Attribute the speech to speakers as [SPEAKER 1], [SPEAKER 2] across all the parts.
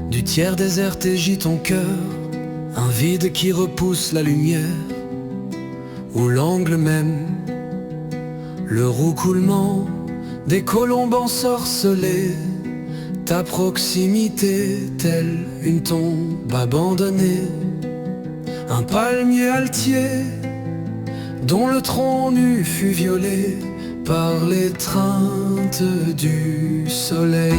[SPEAKER 1] du tiers désert gît ton cœur, un vide qui repousse la lumière, ou l'angle même, le roucoulement des colombes ensorcelées, ta proximité telle une tombe abandonnée, un palmier altier dont le tronc nu fut violé par l'étreinte du soleil.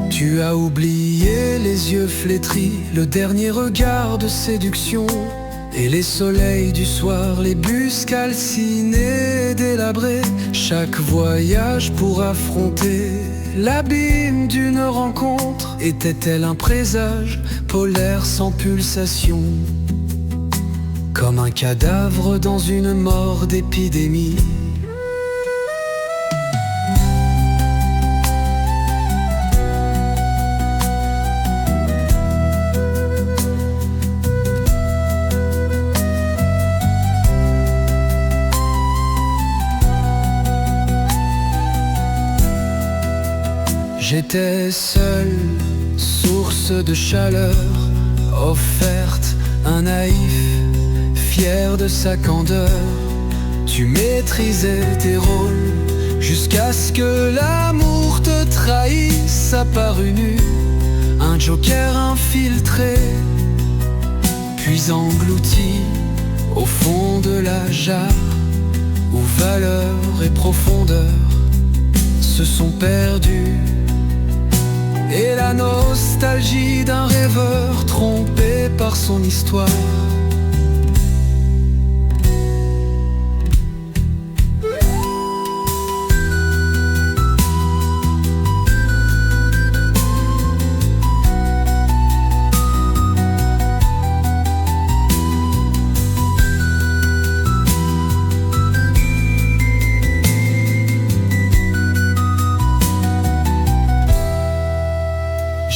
[SPEAKER 1] Tu as oublié les yeux flétris, le dernier regard de séduction, et les soleils du soir, les bus calcinés et délabrés. Chaque voyage pour affronter l'abîme d'une rencontre était-elle un présage polaire sans pulsation, comme un cadavre dans une mort d'épidémie. J'étais seul, source de chaleur, offerte, un naïf, fier de sa candeur. Tu maîtrisais tes rôles, jusqu'à ce que l'amour te trahisse, apparu nu, un joker infiltré, puis englouti au fond de la jarre, où valeur et profondeur se sont perdus. Et la nostalgie d'un rêveur trompé par son histoire.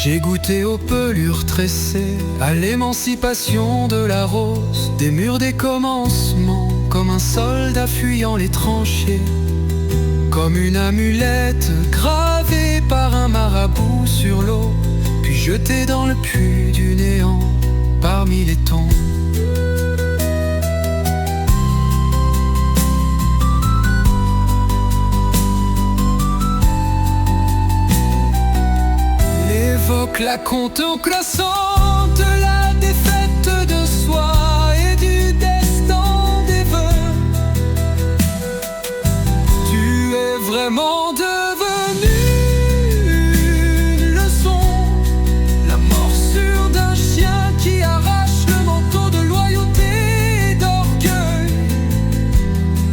[SPEAKER 1] J'ai goûté aux pelures tressées, à l'émancipation de la rose, des murs des commencements, comme un soldat fuyant les tranchées, comme une amulette gravée par un marabout sur l'eau, puis jetée dans le puits du néant, parmi les tombes. La contemplation de la défaite de soi et du destin des vœux. Tu es vraiment devenu une leçon, la morsure d'un chien qui arrache le manteau de loyauté et d'orgueil,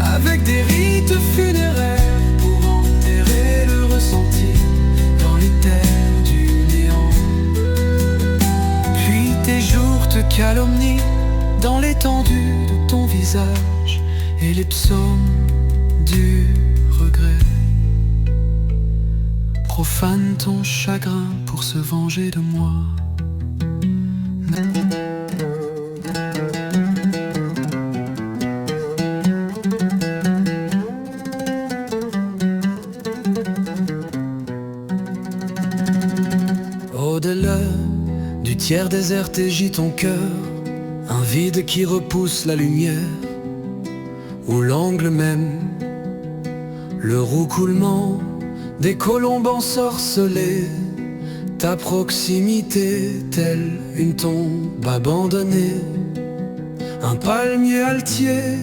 [SPEAKER 1] avec des rites funéraires pour enterrer le ressenti dans les terres. Calomnie dans l'étendue de ton visage et les psaumes du regret. Profane ton chagrin pour se venger de moi. Au-delà du tiers désert gît ton cœur, un vide qui repousse la lumière, ou l'angle même, le roucoulement des colombes ensorcelées, ta proximité telle une tombe abandonnée, un palmier altier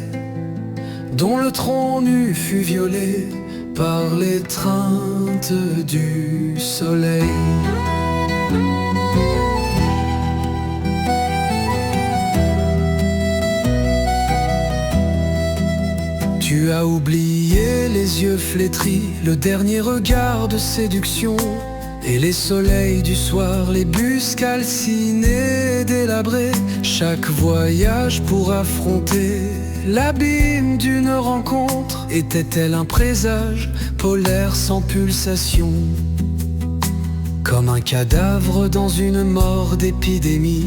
[SPEAKER 1] dont le tronc nu fut violé par l'étreinte du soleil. Tu as oublié les yeux flétris, le dernier regard de séduction, et les soleils du soir, les bus calcinés et délabrés. Chaque voyage pour affronter l'abîme d'une rencontre était-elle un présage polaire sans pulsation, comme un cadavre dans une mort d'épidémie.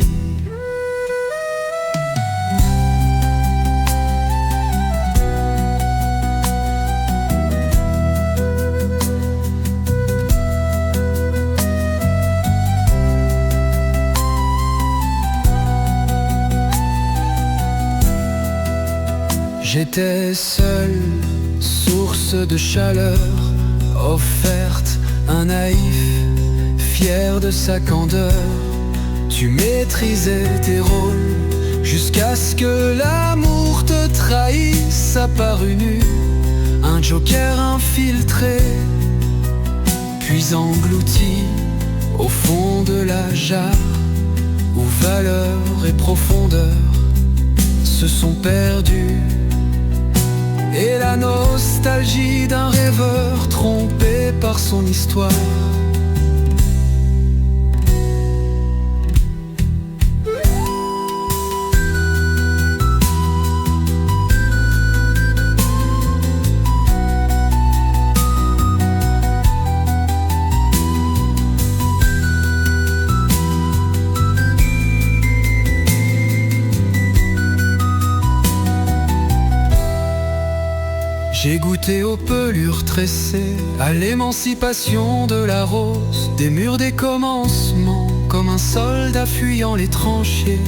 [SPEAKER 1] J'étais seul, source de chaleur, offerte, un naïf, fier de sa candeur. Tu maîtrisais tes rôles, jusqu'à ce que l'amour te trahisse, apparu nu, un joker infiltré, puis englouti au fond de la jarre, où valeur et profondeur se sont perdus. Et la nostalgie d'un rêveur trompé par son histoire. J'ai goûté aux pelures tressées, à l'émancipation de la rose, des murs des commencements, comme un soldat fuyant les tranchées,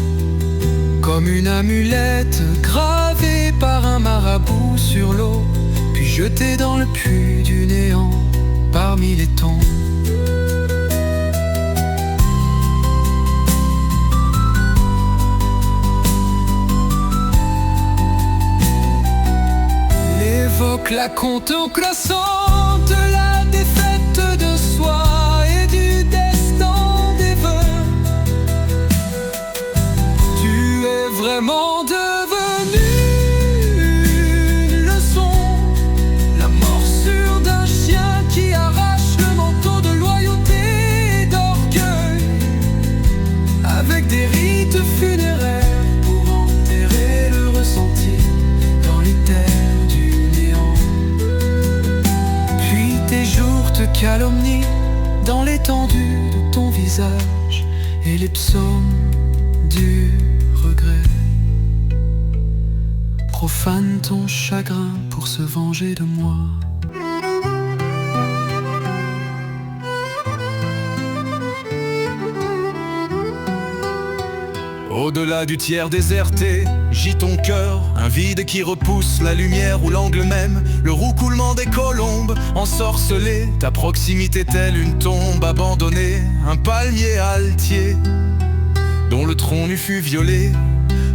[SPEAKER 1] comme une amulette gravée par un marabout sur l'eau, puis jetée dans le puits du néant, parmi les tombes. Évoque la contemplation de la défaite de soi et du destin des vœux. Tu es vraiment devenu une leçon, la morsure d'un chien qui arrache le manteau de loyauté et d'orgueil, avec des rites funéraires pour enterrer le ressenti dans les terres. Calomnie dans l'étendue de ton visage et les psaumes du regret. Profane ton chagrin pour se venger de moi.
[SPEAKER 2] Au-delà du tiers déserté, gît ton cœur, un vide qui repousse la lumière ou l'angle même, le roucoulement des colombes ensorcelées, ta proximité telle une tombe abandonnée, un palmier altier, dont le tronc nu fut violé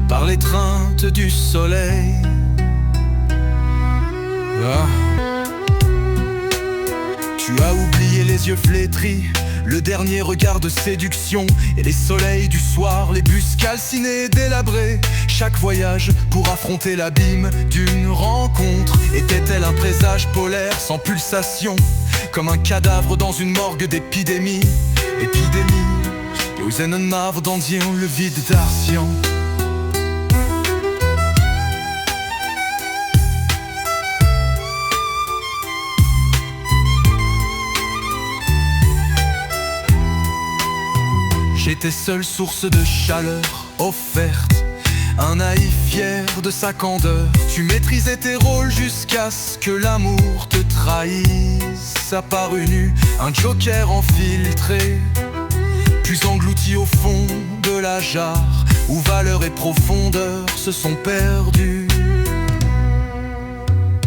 [SPEAKER 2] par l'étreinte du soleil. Ah. Tu as oublié les yeux flétris, le dernier regard de séduction et les soleils du soir, les bus calcinés et délabrés. Chaque voyage pour affronter l'abîme d'une rencontre était-elle un présage polaire sans pulsation, comme un cadavre dans une morgue d'épidémie. Épidémie, nous en avons dans le vide d'Arcian. J'étais seule source de chaleur offerte, un naïf fier de sa candeur. Tu maîtrisais tes rôles jusqu'à ce que l'amour te trahisse, apparu nu, un joker infiltré, puis englouti au fond de la jarre, où valeur et profondeur se sont perdues.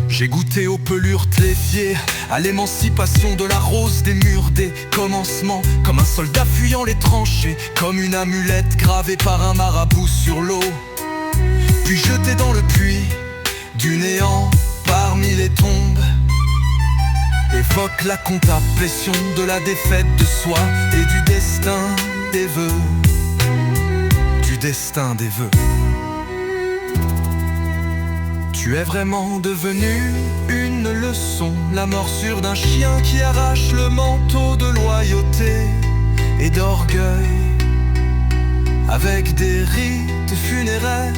[SPEAKER 2] J'ai goûté aux pelures tléfiées, à l'émancipation de la rose des murs des commencements, comme un soldat fuyant les tranchées, comme une amulette gravée par un marabout sur l'eau, puis jetée dans le puits du néant parmi les tombes. Évoque la contemplation de la défaite de soi et du destin des vœux, du destin des vœux. Tu es vraiment devenu une leçon, la morsure d'un chien qui arrache le manteau de loyauté et d'orgueil, avec des rites funéraires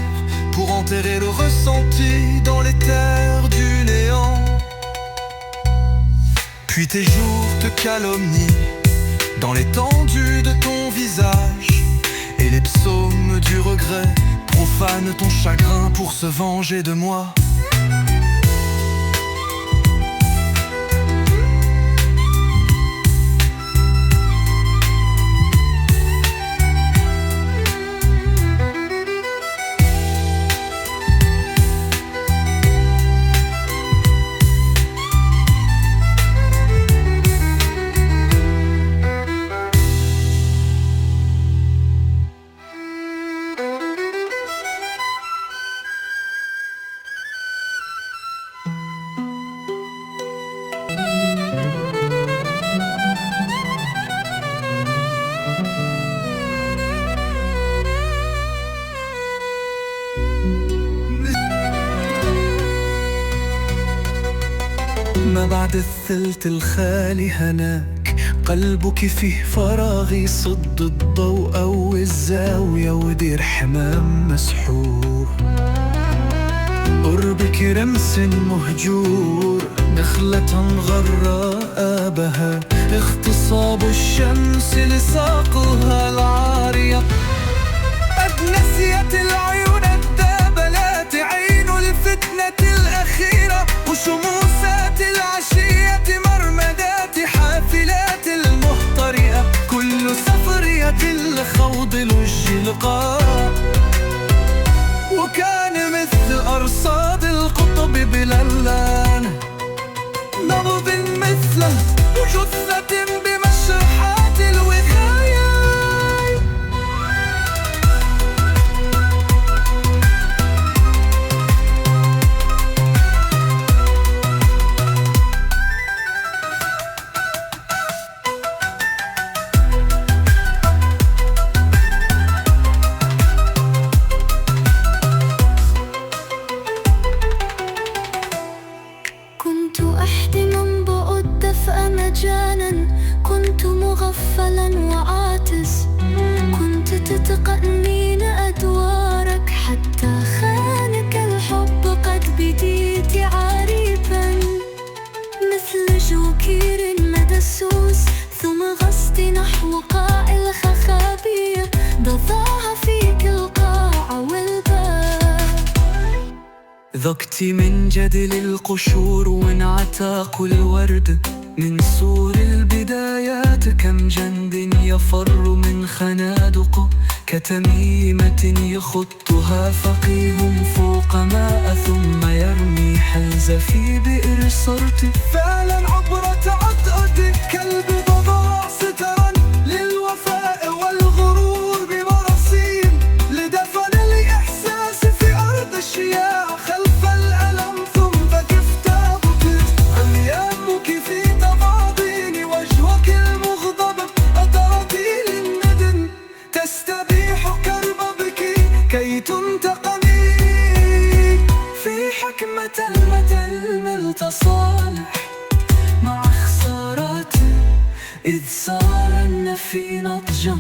[SPEAKER 2] pour enterrer le ressenti dans les terres du néant. Puis tes jours te calomnient dans l'étendue de ton visage, et les psaumes du regret profanent ton chagrin pour se venger de moi.
[SPEAKER 1] ما بعد الثلث الخالي هناك، قلبك فيه فراغ يصد الضوء أو الزاوية ودير حمام مسحور. قربك رمس مهجور، نخلة غراء بها، اغتصاب الشمس لساقها العارية. قد نسيت العيون الدابلات عين الفتنة الأخيرة، وشموسات العشية مرمدات حافلات المهطرئة. كل سفرية لخوض لج لقاء، وكان مثل أرصاد القطب بلالان، نبض مثله وجثة بمشرحات الوخاية.
[SPEAKER 3] كنت أحتمم الدفء مجانا، كنت مغفلا وعاتس، كنت تتقنين أدوارك حتى خانك الحب. قد بديت عريبا مثل جوكير مدسوس، ثم غصت نحو قاع الخخابير، ضفاها فيك القاع والباب.
[SPEAKER 1] ذقت من جدل القشور وانعتاق الورد، من سور البدايات كم جند يفر من خنادق، كتميمة يخطها فقيه فوق ماء، ثم يرمي حلز في بئر صرت. فعلا عبرة عدد كلب بضاع سترا للوفاء والغرور بمراسيم، لدفن الإحساس في أرض الشياع خلف الألم. ثم كيف تابت أيامك في تفاضيل وجهك المغضب، أترتيل الندم تستبيح كربك كي تنتقمي. في حكمة المثل تصالح مع خسارته، إذ صار النفي نضجا.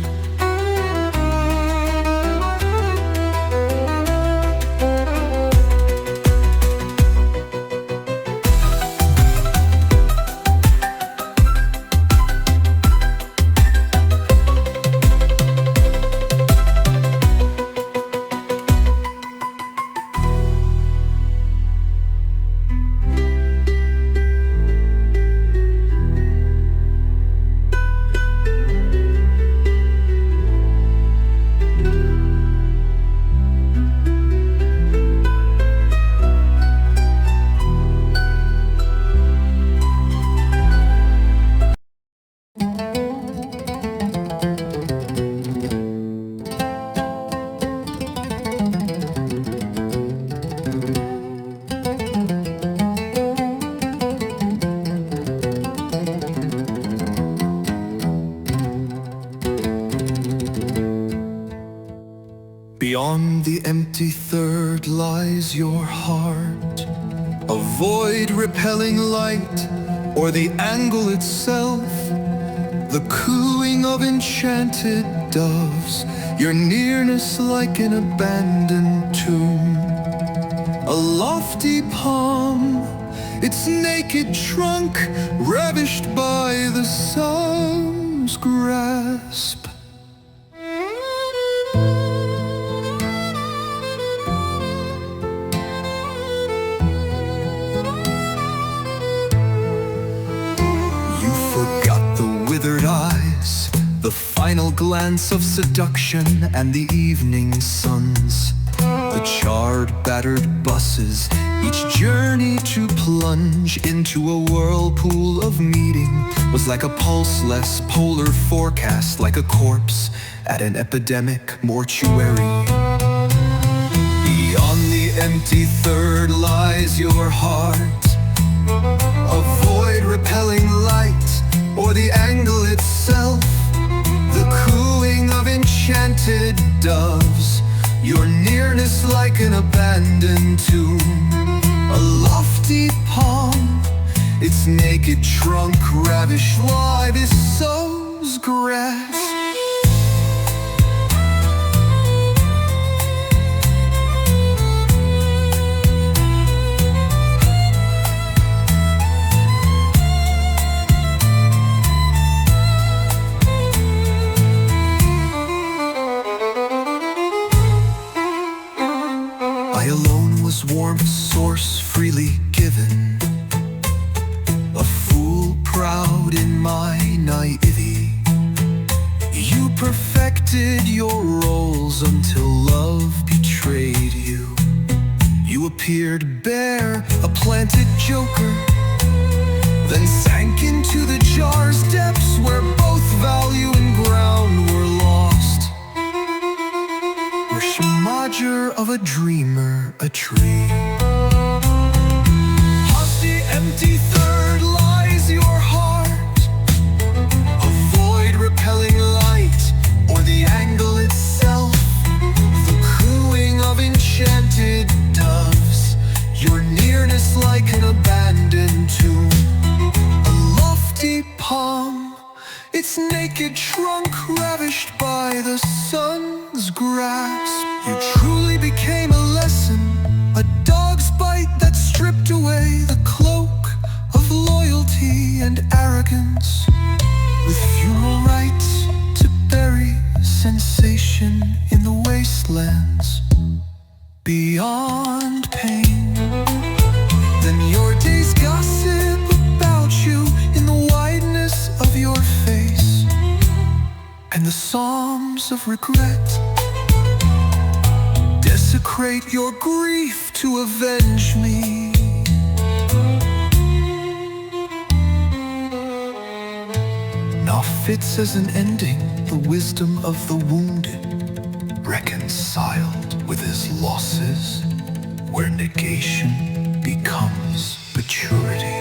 [SPEAKER 2] Beyond the empty third lies your heart. Avoid repelling light or the angle itself, the cooing of enchanted doves, your nearness like an abandoned tomb. A lofty palm, its naked trunk ravished by the sun's grasp. Withered eyes, the final glance of seduction and the evening suns, the charred, battered buses, each journey to plunge into a whirlpool of meeting was like a pulseless polar forecast, like a corpse at an epidemic mortuary. Beyond the empty third lies your heart. Avoid repelling light or the angle itself, the cooing of enchanted doves, your nearness like an abandoned tomb. A lofty palm, its naked trunk ravished by the sun's grasp. I alone was warmth source freely given, a fool proud in my naivety. You perfected your roles until love betrayed you. You appeared bare, a planted joker, then sank into the jar's depths where both value and ground were lost. Rishmager of a dreamer, a tree. Past the empty third lies your heart, a void repelling light, or the angle itself, the cooing of enchanted doves, your nearness like an abandoned tomb, a lofty palm, its naked trunk ravished by the sun's grasp. You truly became a lesson, a dog's bite that stripped away the cloak of loyalty and arrogance, with funeral rites to bury sensation in the wastelands beyond pain. Then your days gossip about you in the wideness of your face, and the psalms of regret desecrate your grief to avenge me. Now fits as an ending the wisdom of the wounded, reconciled with his losses, where negation becomes maturity.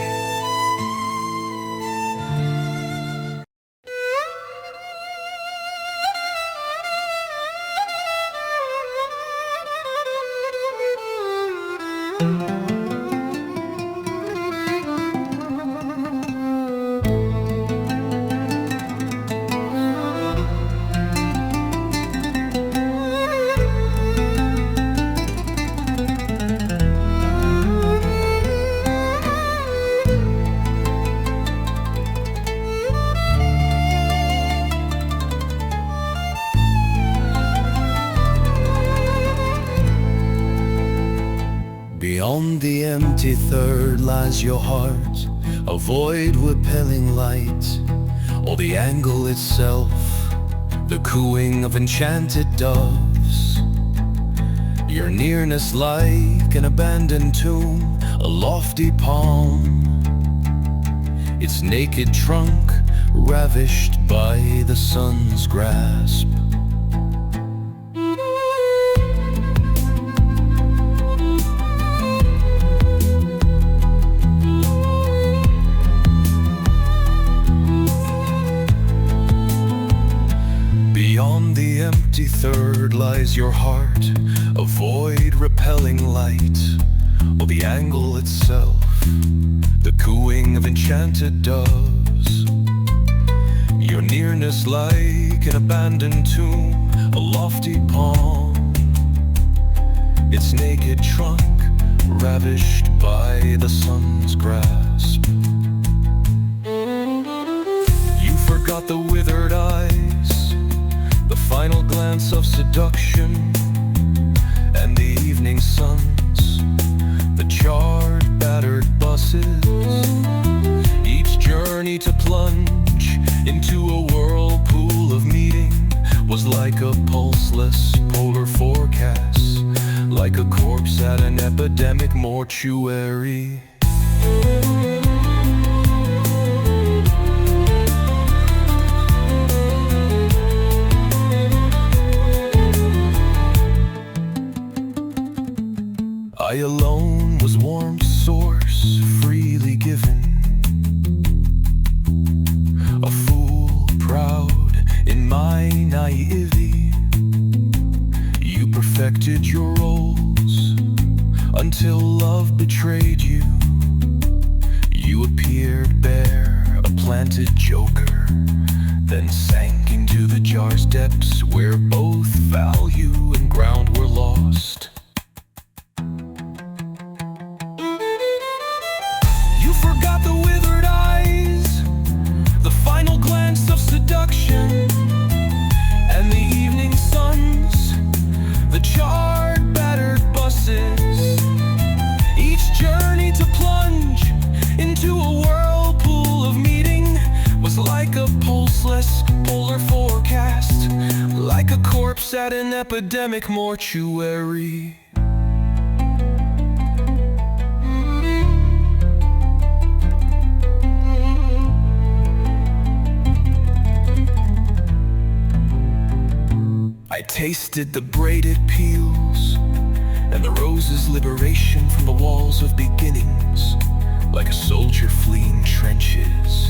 [SPEAKER 1] Beyond the empty third lies your heart, a void repelling light, or the angle itself, the cooing of enchanted doves, your nearness like an abandoned tomb, a lofty palm, its naked trunk ravished by the sun's grasp. Beyond the empty third lies your heart, a void repelling light, or the angle itself, the cooing of enchanted doves, your nearness like an abandoned tomb, a lofty palm, its naked trunk ravished by the sun's grasp. You forgot the withered eyes, the final glance of seduction, and the evening suns, the charred, battered buses. Each journey to plunge into a whirlpool of meeting was like a pulseless polar forecast, like a corpse at an epidemic mortuary. I alone was warmth source freely given, a fool proud in my naivety. You perfected your roles until love betrayed you. You appeared
[SPEAKER 2] planted joker, then sank into the jar's depths, where both value and ground were lost. You forgot the withered eyes, the final glance of seduction, and the evening suns, the charred, battered buses. Each journey to plunge into a whirlpool of meeting was like a pulseless polar forecast, like a corpse at an epidemic mortuary. I tasted the braided peels and the rose's liberation from the walls of beginnings, like a soldier fleeing trenches.